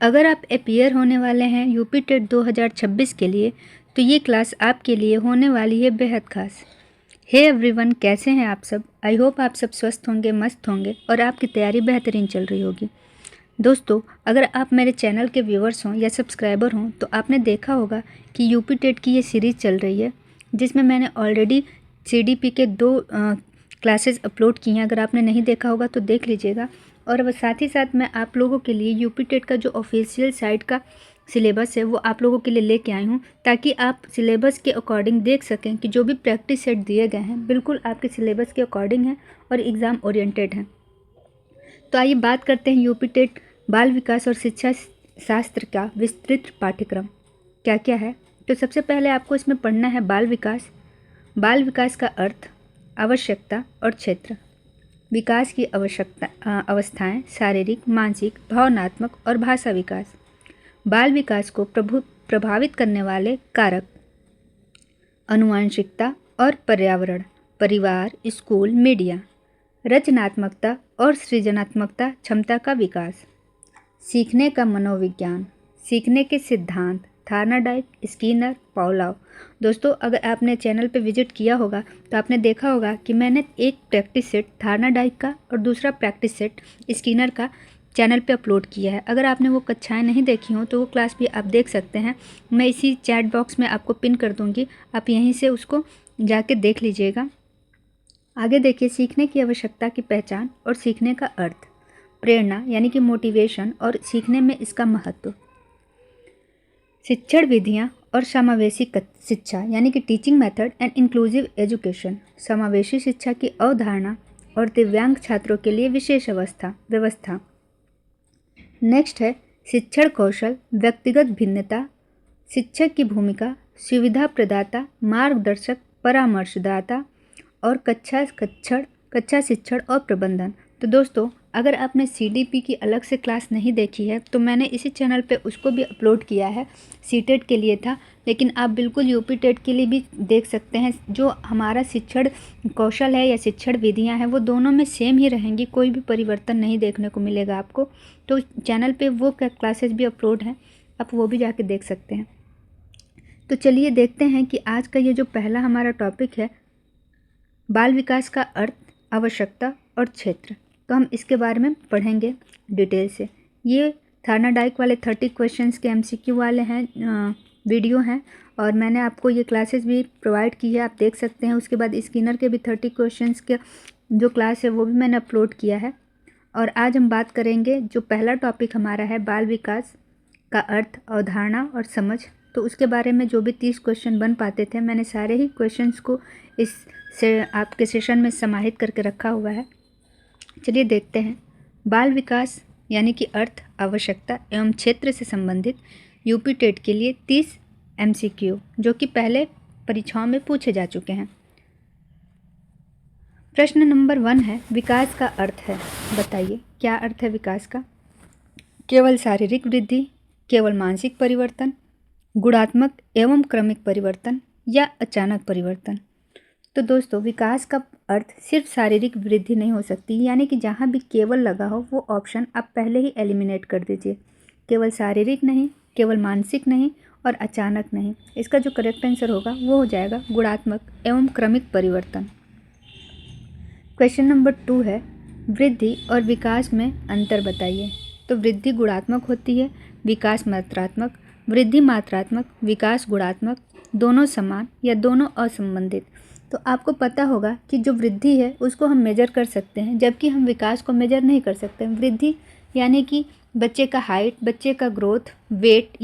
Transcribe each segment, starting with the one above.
अगर आप अपीयर होने वाले हैं यूपी टेट 2026 के लिए तो ये क्लास आपके लिए होने वाली है बेहद खास। हे एवरीवन, कैसे हैं आप सब? आई होप आप सब स्वस्थ होंगे, मस्त होंगे और आपकी तैयारी बेहतरीन चल रही होगी। दोस्तों, अगर आप मेरे चैनल के व्यूवर्स हों या सब्सक्राइबर हों तो आपने देखा होगा कि यूपी टेट की ये सीरीज़ चल रही है जिसमें मैंने ऑलरेडी सीडीपी के 2 क्लासेस अपलोड किए हैं। अगर आपने नहीं देखा होगा तो देख लीजिएगा। और अब साथ ही साथ मैं आप लोगों के लिए यूपी टेट का जो ऑफिशियल साइट का सिलेबस है वो आप लोगों के लिए लेके आई हूँ, ताकि आप सिलेबस के अकॉर्डिंग देख सकें कि जो भी प्रैक्टिस सेट दिए गए हैं बिल्कुल आपके सिलेबस के अकॉर्डिंग हैं और एग्ज़ाम ओरिएंटेड हैं। तो आइए बात करते हैं यूपी टेट बाल विकास और शिक्षा शास्त्र का विस्तृत पाठ्यक्रम क्या क्या है। तो सबसे पहले आपको इसमें पढ़ना है बाल विकास। बाल विकास का अर्थ, आवश्यकता और क्षेत्र। विकास की अवस्थाएं शारीरिक, मानसिक, भावनात्मक और भाषा विकास। बाल विकास को प्रभावित करने वाले कारक, आनुवंशिकता और पर्यावरण, परिवार, स्कूल, मीडिया। रचनात्मकता और सृजनात्मकता क्षमता का विकास। सीखने का मनोविज्ञान, सीखने के सिद्धांत, थार्नाडाइक, स्किनर, पावलोव। दोस्तों, अगर आपने चैनल पे विजिट किया होगा तो आपने देखा होगा कि मैंने एक प्रैक्टिस सेट थार्नाडाइक का और दूसरा प्रैक्टिस सेट स्किनर का चैनल पे अपलोड किया है। अगर आपने वो कक्षाएं नहीं देखी हों तो वो क्लास भी आप देख सकते हैं। मैं इसी चैट बॉक्स में आपको पिन कर दूँगी, आप यहीं से उसको जाके देख लीजिएगा। आगे देखिए, सीखने की आवश्यकता की पहचान और सीखने का अर्थ। प्रेरणा यानी कि मोटिवेशन और सीखने में इसका महत्व। शिक्षण विधियाँ और समावेशी शिक्षा यानी कि teaching method and inclusive education. समावेशी शिक्षा की अवधारणा और दिव्यांग छात्रों के लिए विशेष व्यवस्था। नेक्स्ट है शिक्षण कौशल, व्यक्तिगत भिन्नता, शिक्षक की भूमिका, सुविधा प्रदाता, मार्गदर्शक, परामर्शदाता और कक्षा शिक्षण और प्रबंधन। तो दोस्तों, अगर आपने सीडीपी की अलग से क्लास नहीं देखी है तो मैंने इसी चैनल पे उसको भी अपलोड किया है। सीटेट के लिए था, लेकिन आप बिल्कुल यूपी टेट के लिए भी देख सकते हैं। जो हमारा शिक्षण कौशल है या शिक्षण विधियां हैं वो दोनों में सेम ही रहेंगी, कोई भी परिवर्तन नहीं देखने को मिलेगा आपको। तो चैनल पे वो क्लासेस भी अपलोड हैं, आप वो भी जाके देख सकते हैं। तो चलिए देखते हैं कि आज का ये जो पहला हमारा टॉपिक है, बाल विकास का अर्थ, आवश्यकता और क्षेत्र। तो हम इसके बारे में पढ़ेंगे डिटेल से। ये थार्नाडाइक वाले 30 क्वेश्चंस के एमसीक्यू वाले हैं वीडियो हैं, और मैंने आपको ये क्लासेस भी प्रोवाइड की है, आप देख सकते हैं। उसके बाद स्किनर के भी 30 क्वेश्चंस के जो क्लास है वो भी मैंने अपलोड किया है। और आज हम बात करेंगे, जो पहला टॉपिक हमारा है बाल विकास का अर्थ, अवधारणा और समझ। तो उसके बारे में जो भी 30 क्वेश्चन बन पाते थे मैंने सारे ही क्वेश्चंस को इस से आपके सेशन में समाहित करके रखा हुआ है। चलिए देखते हैं। बाल विकास यानी कि अर्थ, आवश्यकता एवं क्षेत्र से संबंधित यूपी टेट के लिए 30 एमसीक्यू जो कि पहले परीक्षाओं में पूछे जा चुके हैं। प्रश्न नंबर 1 है, विकास का अर्थ है। बताइए क्या अर्थ है विकास का? केवल शारीरिक वृद्धि, केवल मानसिक परिवर्तन, गुणात्मक एवं क्रमिक परिवर्तन या अचानक परिवर्तन? तो दोस्तों, विकास का अर्थ सिर्फ शारीरिक वृद्धि नहीं हो सकती, यानी कि जहाँ भी केवल लगा हो वो ऑप्शन आप पहले ही एलिमिनेट कर दीजिए। केवल शारीरिक नहीं, केवल मानसिक नहीं और अचानक नहीं। इसका जो करेक्ट आंसर होगा वो हो जाएगा गुणात्मक एवं क्रमिक परिवर्तन। क्वेश्चन नंबर 2 है, वृद्धि और विकास में अंतर बताइए। तो वृद्धि गुणात्मक होती है, विकास मात्रात्मक। वृद्धि मात्रात्मक, विकास गुणात्मक, दोनों समान या दोनों असंबंधित। तो आपको पता होगा कि जो वृद्धि है उसको हम मेजर कर सकते हैं, जबकि हम विकास को मेजर नहीं कर सकते। वृद्धि यानी कि बच्चे का हाइट, बच्चे का ग्रोथ, वेट,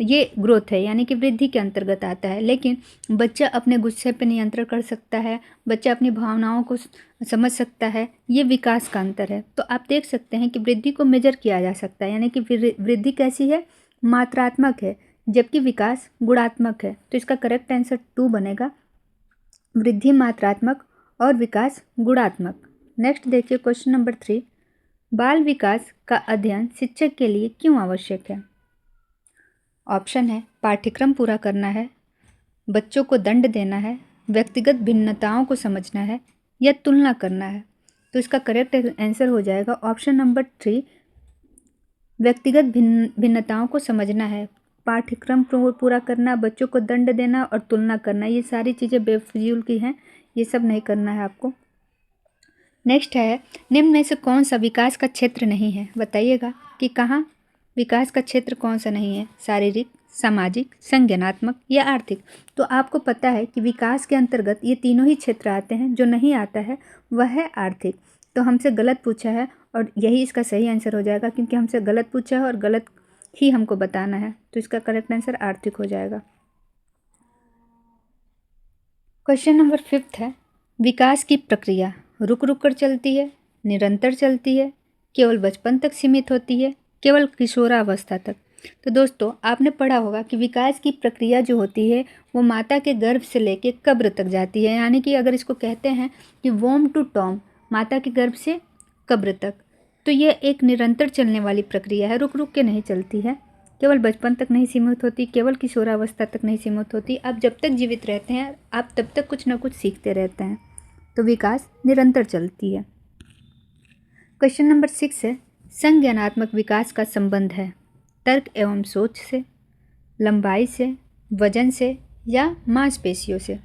ये ग्रोथ है यानी कि वृद्धि के अंतर्गत आता है। लेकिन बच्चा अपने गुस्से पर नियंत्रण कर सकता है, बच्चा अपनी भावनाओं को समझ सकता है, ये विकास का अंतर है। तो आप देख सकते हैं कि वृद्धि को मेजर किया जा सकता है, यानी कि वृद्धि कैसी है? मात्रात्मक है, जबकि विकास गुणात्मक है। तो इसका करेक्ट आंसर 2 बनेगा, वृद्धि मात्रात्मक और विकास गुणात्मक। नेक्स्ट देखिए क्वेश्चन नंबर 3, बाल विकास का अध्ययन शिक्षक के लिए क्यों आवश्यक है? ऑप्शन है, पाठ्यक्रम पूरा करना है, बच्चों को दंड देना है, व्यक्तिगत भिन्नताओं को समझना है या तुलना करना है। तो इसका करेक्ट आंसर हो जाएगा ऑप्शन नंबर 3, व्यक्तिगत भिन्नताओं को समझना है, पाठ्यक्रम पूरा करना, बच्चों को दंड देना और तुलना करना, ये सारी चीज़ें बेफिजूल की हैं, ये सब नहीं करना है आपको। नेक्स्ट है, निम्न में से कौन सा विकास का क्षेत्र नहीं है, बताइएगा कि कहाँ विकास का क्षेत्र कौन सा नहीं है, शारीरिक, सामाजिक, संज्ञानात्मक या आर्थिक। तो आपको पता है कि विकास के अंतर्गत ये तीनों ही क्षेत्र आते हैं, जो नहीं आता है वह है आर्थिक। तो हमसे गलत पूछा है और यही इसका सही आंसर हो जाएगा, क्योंकि हमसे गलत पूछा है और गलत ही हमको बताना है, तो इसका करेक्ट आंसर आर्थिक हो जाएगा। क्वेश्चन नंबर 5 है, विकास की प्रक्रिया रुक रुक कर चलती है, निरंतर चलती है, केवल बचपन तक सीमित होती है, केवल किशोरावस्था तक। तो दोस्तों आपने पढ़ा होगा कि विकास की प्रक्रिया जो होती है वो माता के गर्भ से लेके कब्र तक जाती है, यानी कि अगर इसको कहते हैं कि वोम टू टॉम, माता के गर्भ से कब्र तक, तो ये एक निरंतर चलने वाली प्रक्रिया है, रुक रुक के नहीं चलती है, केवल बचपन तक नहीं सीमित होती, केवल किशोरावस्था तक नहीं सीमित होती। आप जब तक जीवित रहते हैं आप तब तक कुछ ना कुछ सीखते रहते हैं, तो विकास निरंतर चलती है। क्वेश्चन नंबर 6 है, संज्ञानात्मक विकास का संबंध है तर्क एवं सोच से, लंबाई से, वजन से या मांसपेशियों से।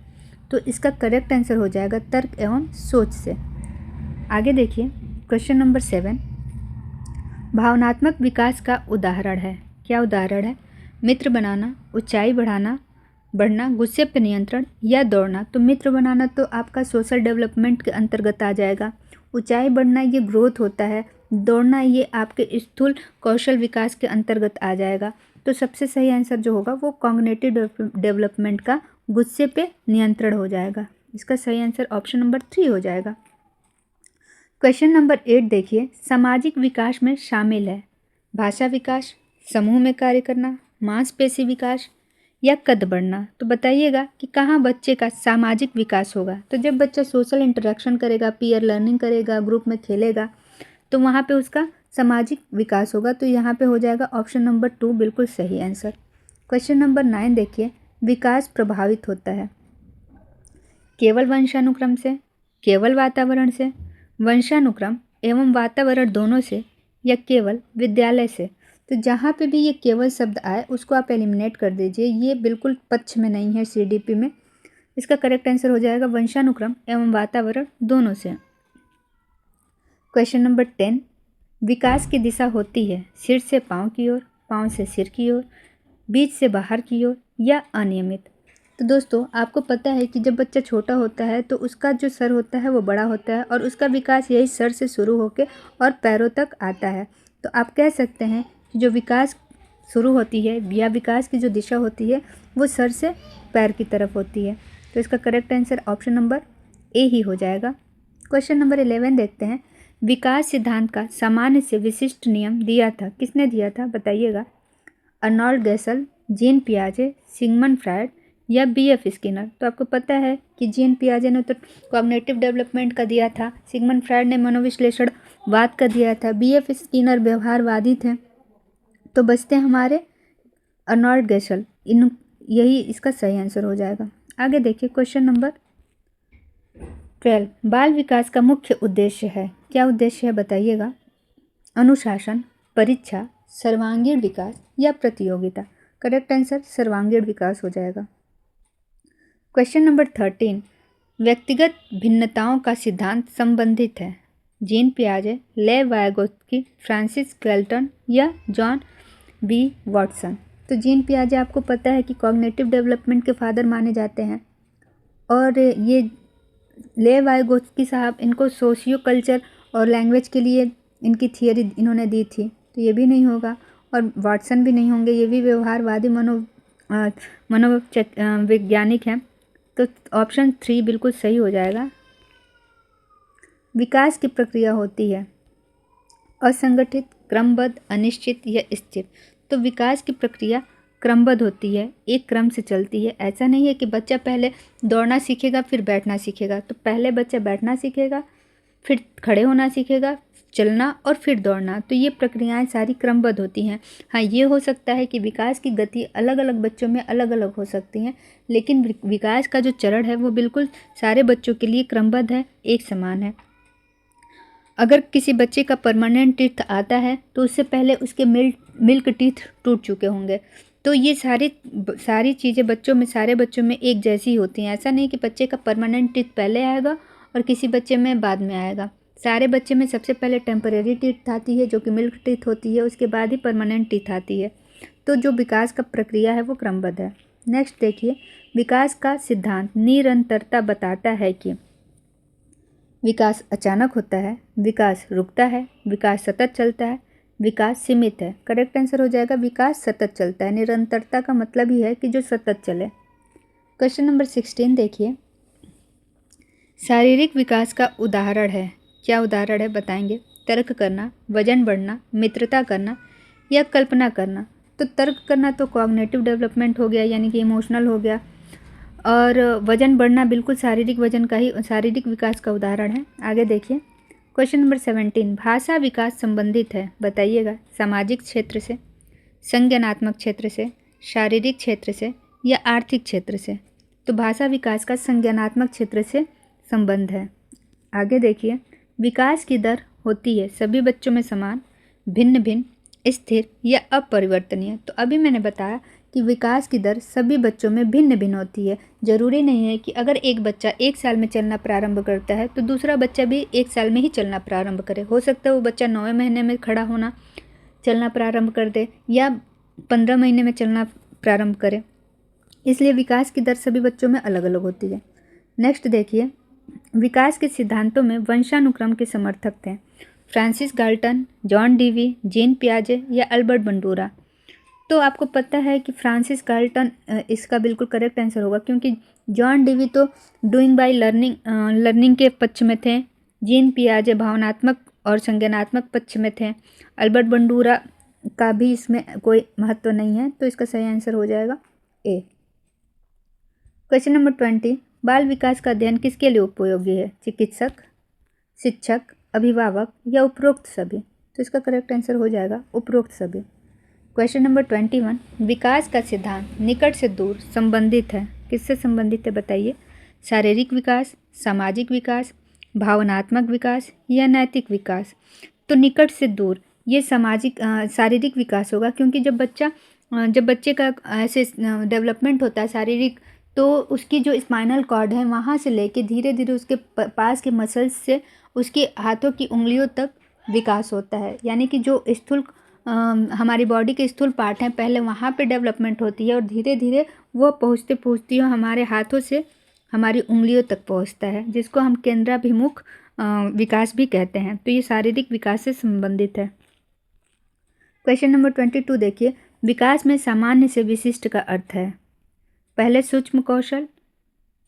तो इसका करेक्ट आंसर हो जाएगा तर्क एवं सोच से। आगे देखिए क्वेश्चन नंबर 7, भावनात्मक विकास का उदाहरण है, क्या उदाहरण है, मित्र बनाना, ऊंचाई बढ़ना, गुस्से पर नियंत्रण या दौड़ना। तो मित्र बनाना तो आपका सोशल डेवलपमेंट के अंतर्गत आ जाएगा, ऊंचाई बढ़ना ये ग्रोथ होता है, दौड़ना ये आपके स्थूल कौशल विकास के अंतर्गत आ जाएगा। तो सबसे सही आंसर जो होगा वो कॉग्निटिव डेवलपमेंट का गुस्से पे नियंत्रण हो जाएगा, इसका सही आंसर ऑप्शन नंबर 3 हो जाएगा। क्वेश्चन नंबर 8 देखिए, सामाजिक विकास में शामिल है भाषा विकास, समूह में कार्य करना, मांसपेशी विकास या कद बढ़ना। तो बताइएगा कि कहाँ बच्चे का सामाजिक विकास होगा। तो जब बच्चा सोशल इंटरेक्शन करेगा, पीयर लर्निंग करेगा, ग्रुप में खेलेगा, तो वहाँ पे उसका सामाजिक विकास होगा। तो यहाँ पे हो जाएगा ऑप्शन नंबर 2 बिल्कुल सही आंसर। क्वेश्चन नंबर 9 देखिए, विकास प्रभावित होता है केवल वंशानुक्रम से, केवल वातावरण से, वंशानुक्रम एवं वातावरण दोनों से, या केवल विद्यालय से। तो जहाँ पे भी ये केवल शब्द आए उसको आप एलिमिनेट कर दीजिए, ये बिल्कुल पक्ष में नहीं है CDP में। इसका करेक्ट आंसर हो जाएगा वंशानुक्रम एवं वातावरण दोनों से। क्वेश्चन नंबर 10, विकास की दिशा होती है सिर से पाँव की ओर, पाँव से सिर की ओर, बीच से बाहर की ओर या अनियमित। तो दोस्तों आपको पता है कि जब बच्चा छोटा होता है तो उसका जो सर होता है वो बड़ा होता है और उसका विकास यही सर से शुरू होकर और पैरों तक आता है। तो आप कह सकते हैं कि जो विकास शुरू होती है या विकास की जो दिशा होती है वो सर से पैर की तरफ होती है। तो इसका correct answer option number A ही हो जाएगा। क्वेश्चन नंबर 11 देखते हैं, विकास सिद्धांत का सामान्य से विशिष्ट नियम दिया था, किसने दिया था बताइएगा, अर्नोल्ड गैसल, जीन पियाजे, सिगमंड फ्रायड या BF स्किनर। तो आपको पता है कि जीन पियाजे ने तो कॉग्निटिव डेवलपमेंट का दिया था, सिगमंड फ्रायड ने मनोविश्लेषणवाद का दिया था, BF स्किनर व्यवहारवादी थे। तो बचते हमारे अर्नोल्ड गैसल, यही इसका सही आंसर हो जाएगा। आगे देखिए क्वेश्चन नंबर 12, बाल विकास का मुख्य उद्देश्य है, क्या उद्देश्य है बताइएगा, अनुशासन, परीक्षा, सर्वांगीण विकास या प्रतियोगिता। करेक्ट आंसर सर्वांगीण विकास हो जाएगा। क्वेश्चन नंबर 13, व्यक्तिगत भिन्नताओं का सिद्धांत संबंधित है जीन पियाजे, लेव वायगोत्स्की, फ्रांसिस गैल्टन या जॉन B. वॉटसन। तो जीन पियाजे आपको पता है कि कॉग्निटिव डेवलपमेंट के फादर माने जाते हैं और ये लेव वायगोत्स्की साहब इनको सोशियो कल्चर और लैंग्वेज के लिए इनकी थियरी इन्होंने दी थी, तो ये भी नहीं होगा। और वॉटसन भी नहीं होंगे, ये भी व्यवहारवादी मनोवैज्ञानिक हैं। तो ऑप्शन 3 बिल्कुल सही हो जाएगा। विकास की प्रक्रिया होती है असंगठित, क्रमबद्ध, अनिश्चित या स्थिर। तो विकास की प्रक्रिया क्रमबद्ध होती है, एक क्रम से चलती है। ऐसा नहीं है कि बच्चा पहले दौड़ना सीखेगा फिर बैठना सीखेगा। तो पहले बच्चा बैठना सीखेगा, फिर खड़े होना सीखेगा, चलना और फिर दौड़ना। तो ये प्रक्रियाएं सारी क्रमबद्ध होती हैं। हाँ, ये हो सकता है कि विकास की गति अलग अलग बच्चों में अलग अलग हो सकती हैं, लेकिन विकास का जो चरण है वो बिल्कुल सारे बच्चों के लिए क्रमबद्ध है, एक समान है। अगर किसी बच्चे का परमानेंट टीथ आता है तो उससे पहले उसके मिल्क टीथ टूट चुके होंगे। तो ये सारी चीज़ें बच्चों में, सारे बच्चों में एक जैसी होती हैं। ऐसा नहीं कि बच्चे का परमानेंट टीथ पहले आएगा और किसी बच्चे में बाद में आएगा। सारे बच्चे में सबसे पहले टेम्परेरी टीथ आती है जो कि मिल्क टीथ होती है, उसके बाद ही परमानेंट टीथ आती है। तो जो विकास का प्रक्रिया है वो क्रमबद्ध है। नेक्स्ट देखिए, विकास का सिद्धांत निरंतरता बताता है कि विकास अचानक होता है, विकास रुकता है, विकास सतत चलता है, विकास सीमित है। करेक्ट आंसर हो जाएगा विकास सतत चलता है। निरंतरता का मतलब ही है कि जो सतत चले। क्वेश्चन नंबर 16 देखिए, शारीरिक विकास का उदाहरण है। क्या उदाहरण है बताएंगे? तर्क करना, वजन बढ़ना, मित्रता करना या कल्पना करना। तो तर्क करना तो कॉग्निटिव डेवलपमेंट हो गया, यानी कि इमोशनल हो गया, और वजन बढ़ना बिल्कुल शारीरिक विकास का उदाहरण है। आगे देखिए, क्वेश्चन नंबर 17, भाषा विकास संबंधित है, बताइएगा। सामाजिक क्षेत्र से, संज्ञानात्मक क्षेत्र से, शारीरिक क्षेत्र से या आर्थिक क्षेत्र से। तो भाषा विकास का संज्ञानात्मक क्षेत्र से संबंध है। आगे देखिए, विकास की दर होती है सभी बच्चों में समान, भिन्न भिन्न, स्थिर या अपरिवर्तनीय। तो अभी मैंने बताया कि विकास की दर सभी बच्चों में भिन्न भिन्न होती है। ज़रूरी नहीं है कि अगर एक बच्चा 1 साल में चलना प्रारंभ करता है तो दूसरा बच्चा भी 1 साल में ही चलना प्रारंभ करे। हो सकता है वो बच्चा 9वें महीने में चलना प्रारंभ कर दे या 15 महीने में चलना प्रारंभ करे। इसलिए विकास की दर सभी बच्चों में अलग अलग होती है। नेक्स्ट देखिए, विकास के सिद्धांतों में वंशानुक्रम के समर्थक थे Francis Galton, John Dewey, Jean पियाजे या अल्बर्ट बंडूरा। तो आपको पता है कि फ्रांसिस गाल्टन इसका बिल्कुल करेक्ट आंसर होगा, क्योंकि जॉन डीवी तो डूइंग बाय लर्निंग के पक्ष में थे, जीन पियाजे भावनात्मक और संज्ञानात्मक पक्ष में थे, अल्बर्ट बंडूरा का भी इसमें कोई महत्व नहीं है। तो इसका सही आंसर हो जाएगा ए। क्वेश्चन नंबर 20, बाल विकास का अध्ययन किसके लिए उपयोगी है? चिकित्सक, शिक्षक, अभिभावक या उपरोक्त सभी। तो इसका करेक्ट आंसर हो जाएगा उपरोक्त सभी। क्वेश्चन नंबर 21, विकास का सिद्धांत निकट से दूर संबंधित है। किससे संबंधित है बताइए? शारीरिक विकास, सामाजिक विकास, भावनात्मक विकास या नैतिक विकास। तो निकट से दूर ये शारीरिक विकास होगा, क्योंकि जब बच्चे का ऐसे डेवलपमेंट होता है शारीरिक, तो उसकी जो स्पाइनल कॉर्ड है वहाँ से लेके धीरे धीरे उसके पास के मसल्स से उसके हाथों की उंगलियों तक विकास होता है। यानी कि जो हमारी बॉडी के स्थूल पार्ट हैं पहले वहाँ पे डेवलपमेंट होती है और धीरे धीरे वो पहुँचते हमारे हाथों से हमारी उंगलियों तक पहुँचता है, जिसको हम केंद्राभिमुख विकास भी कहते हैं। तो ये शारीरिक विकास से संबंधित है। क्वेश्चन नंबर 22 देखिए, विकास में सामान्य से विशिष्ट का अर्थ है पहले सूक्ष्म कौशल,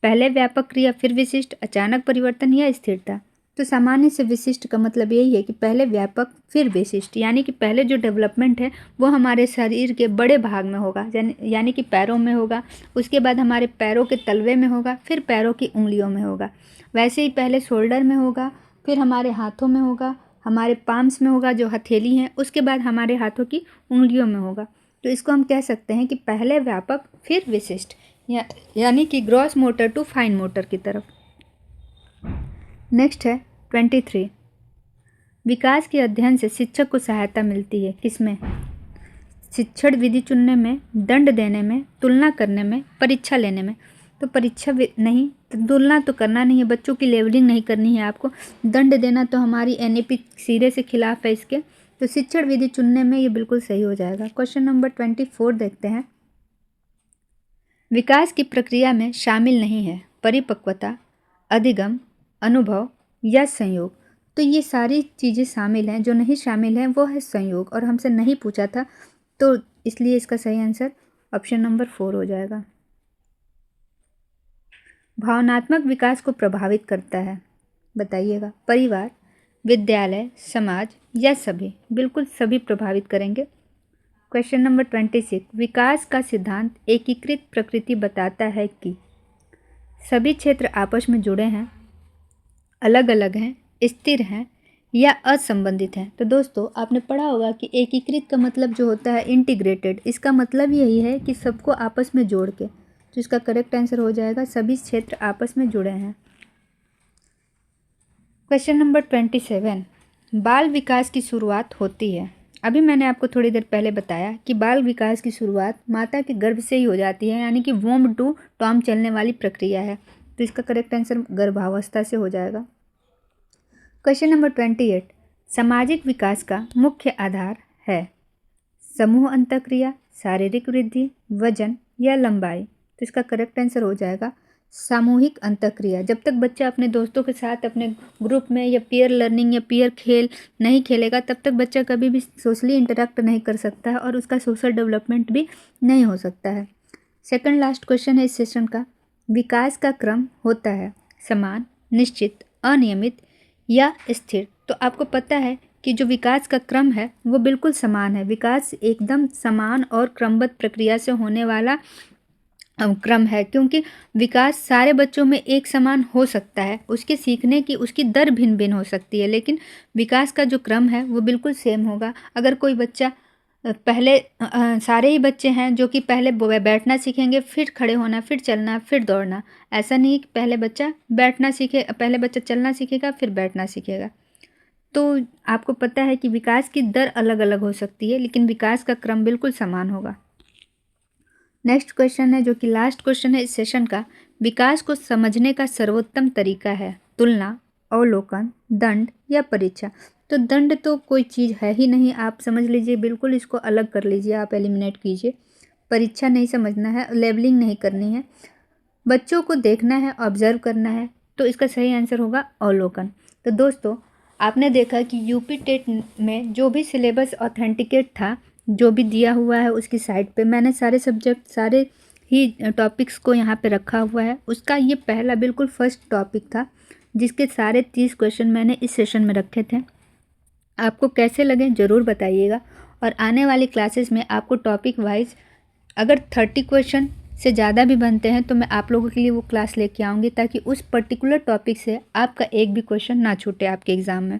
पहले व्यापक क्रिया फिर विशिष्ट, अचानक परिवर्तन या स्थिरता। तो सामान्य से विशिष्ट का मतलब यही है कि पहले व्यापक फिर विशिष्ट, यानी कि पहले जो डेवलपमेंट है वो हमारे शरीर के बड़े भाग में होगा, यानी कि पैरों में होगा, उसके बाद हमारे पैरों के तलवे में होगा, फिर पैरों की उंगलियों में होगा। वैसे ही पहले शोल्डर में होगा, फिर हमारे हाथों में होगा, हमारे पाम्स में होगा जो हथेली हैं, उसके बाद हमारे हाथों की उंगलियों में होगा। तो इसको हम कह सकते हैं कि पहले व्यापक फिर विशिष्ट, यानी कि gross motor to fine motor की तरफ। नेक्स्ट है 23, विकास के अध्ययन से शिक्षक को सहायता मिलती है किसमें? शिक्षण विधि चुनने में, दंड देने में, तुलना करने में, परीक्षा लेने में। तो परीक्षा नहीं, तो तुलना तो करना नहीं है, बच्चों की लेवलिंग नहीं करनी है आपको। दंड देना तो हमारी NAP सिरे से खिलाफ है इसके। तो शिक्षण विधि चुनने में ये बिल्कुल सही हो जाएगा। क्वेश्चन नंबर 24 देखते हैं, विकास की प्रक्रिया में शामिल नहीं है परिपक्वता, अधिगम, अनुभव या संयोग। तो ये सारी चीज़ें शामिल हैं। जो नहीं शामिल है वो है संयोग, और हमसे नहीं पूछा था, तो इसलिए इसका सही आंसर ऑप्शन नंबर 4 हो जाएगा। भावनात्मक विकास को प्रभावित करता है, बताइएगा। परिवार, विद्यालय, समाज या सभी? बिल्कुल सभी प्रभावित करेंगे। क्वेश्चन नंबर 26, विकास का सिद्धांत एकीकृत प्रकृति बताता है कि सभी क्षेत्र आपस में जुड़े हैं, अलग अलग हैं, स्थिर हैं या असंबंधित हैं। तो दोस्तों आपने पढ़ा होगा कि एकीकृत का मतलब जो होता है इंटीग्रेटेड, इसका मतलब यही है कि सबको आपस में जोड़ के। तो इसका करेक्ट आंसर हो जाएगा सभी क्षेत्र आपस में जुड़े हैं। क्वेश्चन नंबर 27, बाल विकास की शुरुआत होती है? अभी मैंने आपको थोड़ी देर पहले बताया कि बाल विकास की शुरुआत माता के गर्भ से ही हो जाती है, यानी कि वोम टू टॉम चलने वाली प्रक्रिया है। तो इसका करेक्ट आंसर गर्भावस्था से हो जाएगा। क्वेश्चन नंबर 28, सामाजिक विकास का मुख्य आधार है? समूह अंतःक्रिया, शारीरिक वृद्धि, वजन या लंबाई? तो इसका करेक्ट आंसर हो जाएगा सामूहिक अंतःक्रिया। जब तक बच्चा अपने दोस्तों के साथ अपने ग्रुप में या पीयर लर्निंग या पीयर खेल नहीं खेलेगा, तब तक बच्चा कभी भी सोशली इंटरेक्ट नहीं कर सकता है और उसका सोशल डेवलपमेंट भी नहीं हो सकता है। सेकंड लास्ट क्वेश्चन है इस सेशन का, विकास का क्रम होता है समान, निश्चित, अनियमित या स्थिर? तो आपको पता है कि जो विकास का क्रम है वो बिल्कुल समान है। विकास एकदम समान और क्रमबद्ध प्रक्रिया से होने वाला क्रम है, क्योंकि विकास सारे बच्चों में एक समान हो सकता है, उसके सीखने की उसकी दर भिन्न भिन्न हो सकती है, लेकिन विकास का जो क्रम है वो बिल्कुल सेम होगा। अगर कोई बच्चा पहले सारे ही बच्चे हैं जो कि पहले बैठना सीखेंगे, फिर खड़े होना, फिर चलना, फिर दौड़ना, ऐसा नहीं कि पहले बच्चा पहले बच्चा चलना सीखेगा फिर बैठना सीखेगा। तो आपको पता है कि विकास की दर अलग अलग हो सकती है, लेकिन विकास का क्रम बिल्कुल समान होगा। नेक्स्ट क्वेश्चन है, जो कि लास्ट क्वेश्चन है इस सेशन का, विकास को समझने का सर्वोत्तम तरीका है तुलना, अवलोकन, दंड या परीक्षा? तो दंड तो कोई चीज़ है ही नहीं, आप समझ लीजिए, बिल्कुल इसको अलग कर लीजिए, आप एलिमिनेट कीजिए। परीक्षा नहीं समझना है, लेबलिंग नहीं करनी है, बच्चों को देखना है, ऑब्जर्व करना है। तो इसका सही आंसर होगा अवलोकन। तो दोस्तों, आपने देखा कि यूपी टेट में जो भी सिलेबस ऑथेंटिकेट था, जो भी दिया हुआ है उसकी साइट पे, मैंने सारे सब्जेक्ट सारे ही टॉपिक्स को यहाँ पे रखा हुआ है। उसका ये पहला बिल्कुल फर्स्ट टॉपिक था, जिसके सारे 30 क्वेश्चन मैंने इस सेशन में रखे थे। आपको कैसे लगे ज़रूर बताइएगा, और आने वाली क्लासेस में आपको टॉपिक वाइज अगर 30 क्वेश्चन से ज़्यादा भी बनते हैं तो मैं आप लोगों के लिए वो क्लास लेके आऊँगी, ताकि उस पर्टिकुलर टॉपिक से आपका एक भी क्वेश्चन ना छूटे आपके एग्ज़ाम में।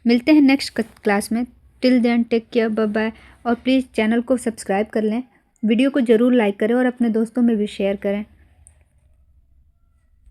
मिलते हैं नेक्स्ट क्लास में। Till then take care, bye bye. और प्लीज़ चैनल को सब्सक्राइब कर लें, वीडियो को ज़रूर लाइक करें और अपने दोस्तों में भी शेयर करें।